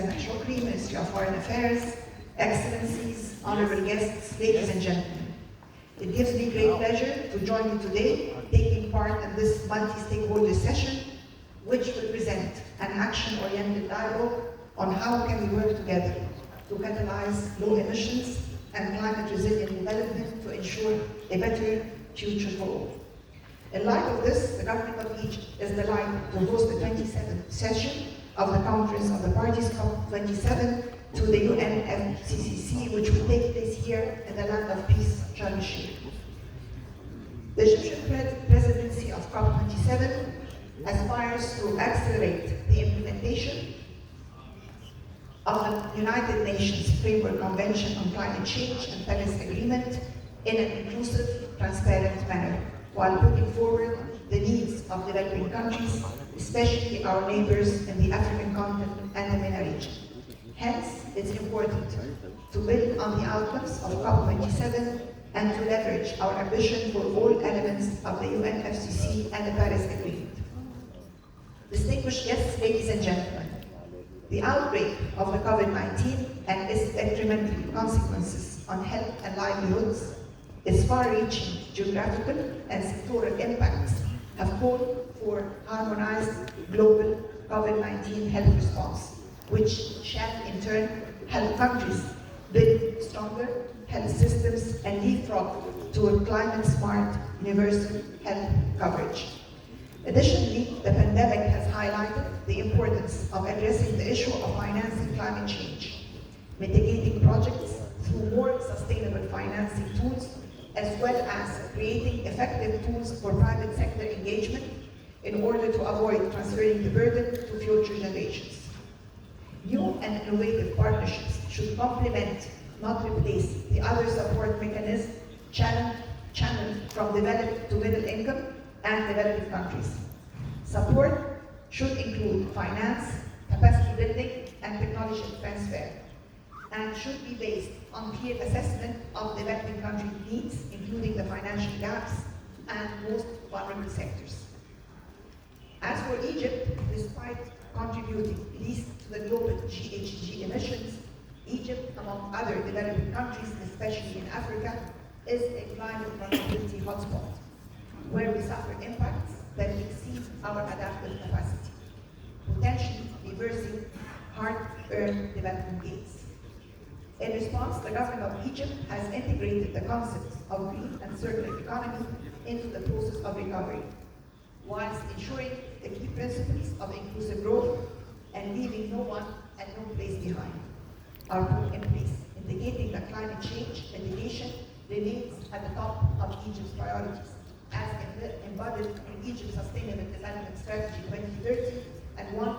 Sameh Shukri, Ministry of Foreign Affairs, Excellencies, honorable guests, ladies and gentlemen. It gives me great pleasure to join you today, taking part in this multi-stakeholder session, which will present an action-oriented dialogue on how can we work together to catalyze low emissions and climate-resilient development to ensure a better future for all. In light of this, the government of Egypt is delighted to host the 27th session of the Conference of the Parties COP27 to the UNFCCC, which will take place here in the land of peace, Sharm el-Sheikh. The Egyptian presidency of COP27 aspires to accelerate the implementation of the United Nations Framework Convention on Climate Change and Paris Agreement in an inclusive, transparent manner, while putting forward the needs of developing countries, especially our neighbors in the African continent and the MENA region. Hence, it's important to build on the outcomes of COP27 and to leverage our ambition for all elements of the UNFCCC and the Paris Agreement. Distinguished guests, ladies and gentlemen, the outbreak of the COVID-19 and its detrimental consequences on health and livelihoods, its far-reaching geographical and sectoral impacts have called for harmonized global COVID-19 health response, which shall in turn help countries build stronger health systems and leapfrog toward climate-smart universal health coverage. Additionally, the pandemic has highlighted the importance of addressing the issue of financing climate change, mitigating projects through more sustainable financing tools, as well as creating effective tools for private sector engagement in order to avoid transferring the burden to future generations. New and innovative partnerships should complement, not replace, the other support mechanisms channeled from developed to middle income and developing countries. Support should include finance, capacity building, and technology transfer, and should be based on clear assessment of developing country needs, including the financial gaps and most vulnerable sectors. As for Egypt, despite contributing least to the global GHG emissions, Egypt, among other developing countries, especially in Africa, is a climate vulnerability hotspot, where we suffer impacts that exceed our adaptive capacity, potentially reversing hard-earned development gains. In response, the government of Egypt has integrated the concepts of green and circular economy into the process of recovery, whilst ensuring the key principles of inclusive growth and leaving no one and no place behind are put in place, indicating that climate change mitigation remains at the top of Egypt's priorities, as embodied in Egypt's Sustainable Development Strategy 2030 and one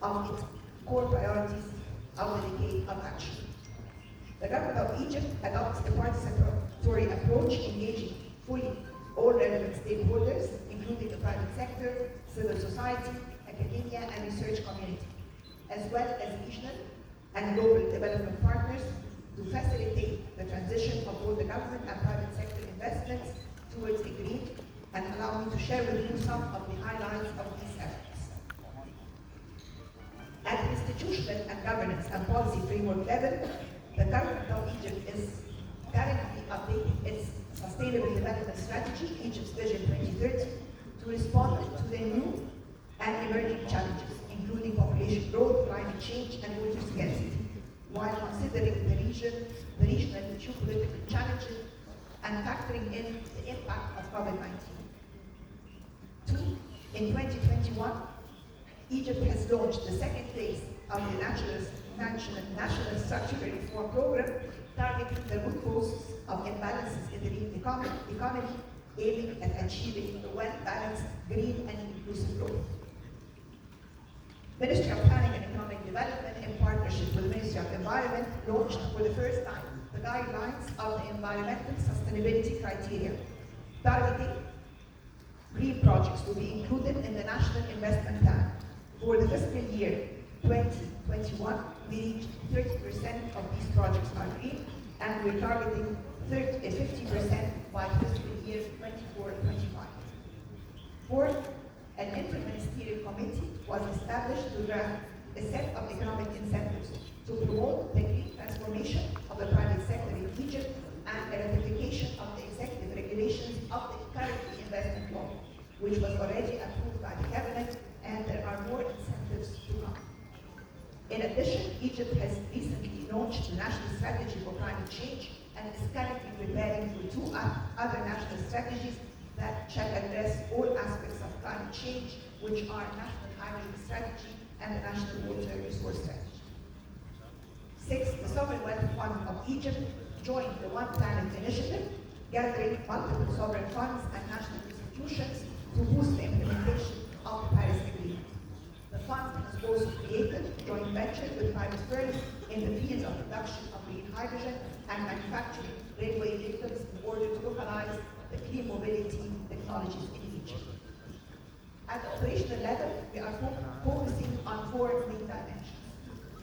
of its core priorities of the decade of action. The government of Egypt adopts a participatory approach, engaging fully all relevant stakeholders, including the private sector, civil society, academia, and research community, as well as regional and global development partners, to facilitate the transition of both the government and private sector investments towards a green, and allow me to share with you some of the highlights of these efforts. At the institutional and governance and policy framework level, the government of Egypt is currently updating its Sustainable Development Strategy, Egypt's Vision 2030, to respond to the new and emerging challenges, including population growth, climate change, and water scarcity, while considering the regional and geopolitical challenges and factoring in the impact of COVID-19. Two, in 2021, Egypt has launched the second phase of the National Structural Reform Program, targeting the root causes of imbalances in the green economy, aiming at achieving a well-balanced green and inclusive growth. Ministry of Planning and Economic Development, in partnership with the Ministry of Environment, launched for the first time the guidelines of the environmental sustainability criteria, targeting green projects to be included in the National Investment Plan. For the fiscal year 2021, we reached 30% of these projects are green, and we're targeting 50% by fiscal year 24-25. Fourth, an interministerial committee was established to draft a set of economic incentives which was already approved by the cabinet, and there are more incentives to come. In addition, Egypt has recently launched the National Strategy for Climate Change and is currently preparing for two other national strategies that shall address all aspects of climate change, which are National Highway Strategy and the National Water Resource Strategy. 6. The Sovereign Wealth Fund of Egypt joined the One Planet initiative, gathering multiple sovereign funds and national institutions to boost the implementation of the Paris Agreement. The fund has also created joint ventures with private firms in the field of production of green hydrogen and manufacturing railway vehicles in order to localize the clean mobility technologies in Egypt. At the operational level, we are focusing on four main dimensions.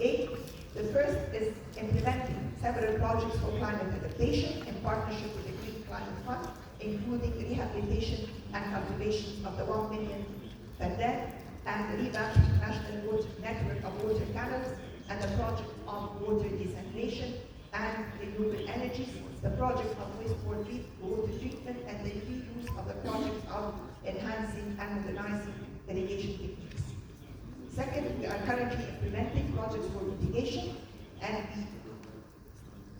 A, the first is implementing several projects for climate adaptation in partnership with the Green Climate Fund, including rehabilitation and cultivation of the 1 million Fadden and the revamped national water network of water canals and the project of water desalination and renewable energies, the project of wastewater treatment, and the reuse of the project of enhancing and modernizing irrigation techniques. Second, we are currently implementing projects for mitigation, and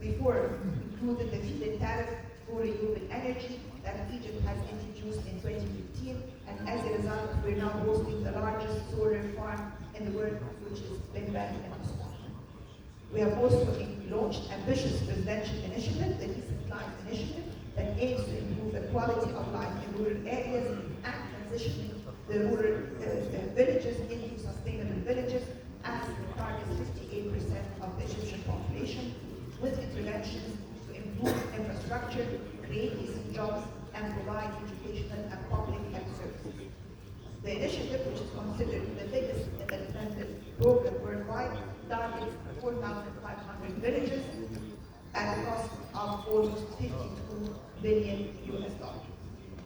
we before included the feed-in tariff for renewable energy that Egypt has introduced in 2015, and as a result, we're now hosting the largest solar farm in the world, which is Benban in Aswan. We have also launched ambitious presidential initiative, the Decent Life Initiative, that aims to improve the quality of life in rural areas and transitioning the rural villages into sustainable villages, as it targets 58% of the Egyptian population, with interventions to improve infrastructure, create decent jobs, and provide educational and public health services. The initiative, which is considered the biggest developmental program worldwide, targets 4,500 villages at a cost of almost $52 billion.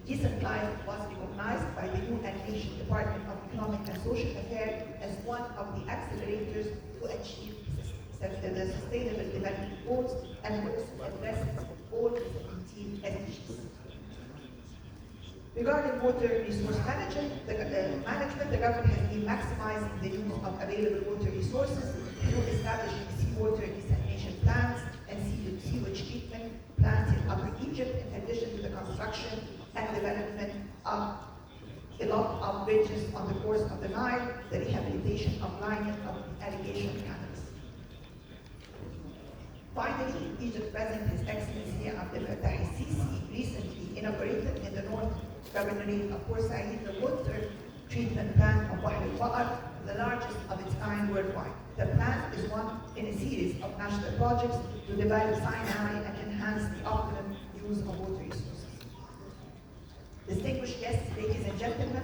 Decent Life was recognized by the UN Department of Economic and Social Affairs as one of the accelerators to achieve the Sustainable Development Goals and also addresses all the 17 SDGs. Regarding water resource management, the government has been maximizing the use of available water resources through establishing seawater desalination plants and sewage treatment plants in Upper Egypt, in addition to the construction and development of a lot of bridges on the course of the Nile, the rehabilitation of lining of irrigation canals. Finally, Egypt's President, His Excellency Abdel Fattah el-Sisi, recently inaugurated in the North Governorate of Port Said the water treatment plant of Bahr al-Baqar, the largest of its kind worldwide. The plant is one in a series of national projects to develop sanitary and enhance the optimum use of water resources. Distinguished guests, ladies and gentlemen,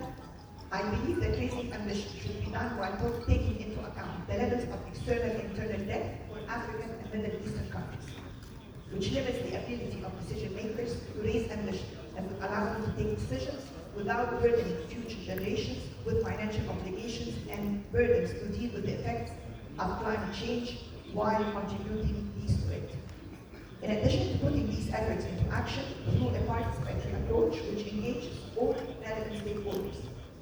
I believe that raising ambition should be done while taking into account the levels of external and internal debt for African and Middle Eastern countries, which limits the ability of decision makers to raise ambition and would allow them to take decisions without burdening future generations with financial obligations and burdens to deal with the effects of climate change while contributing these to it. In addition to putting these efforts into action through a participatory approach which engages all relevant stakeholders,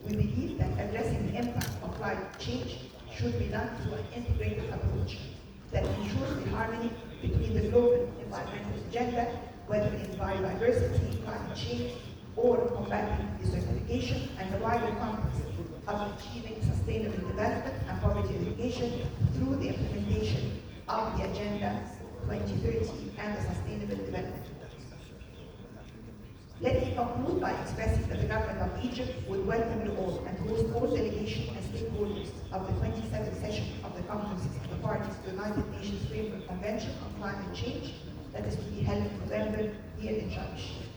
we believe that addressing the impact of climate change should be done through an integrated approach that ensures the harmony between the global environmental agenda, whether in biodiversity, climate change, or combating desertification, and the wider context of achieving sustainable development and poverty eradication through the implementation of the Agenda 2030 and the Sustainable Development Goals. Let me conclude by expressing that the government of Egypt would welcome you all and host all delegations and stakeholders of the 27th session of the Conferences of the Parties to the United Nations Framework Convention on Climate Change that is to be held in November here in Sharm el-Sheikh.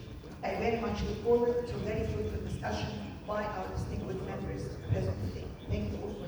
I very much look forward to a very fruitful discussion by our distinguished members present today. Thank you all.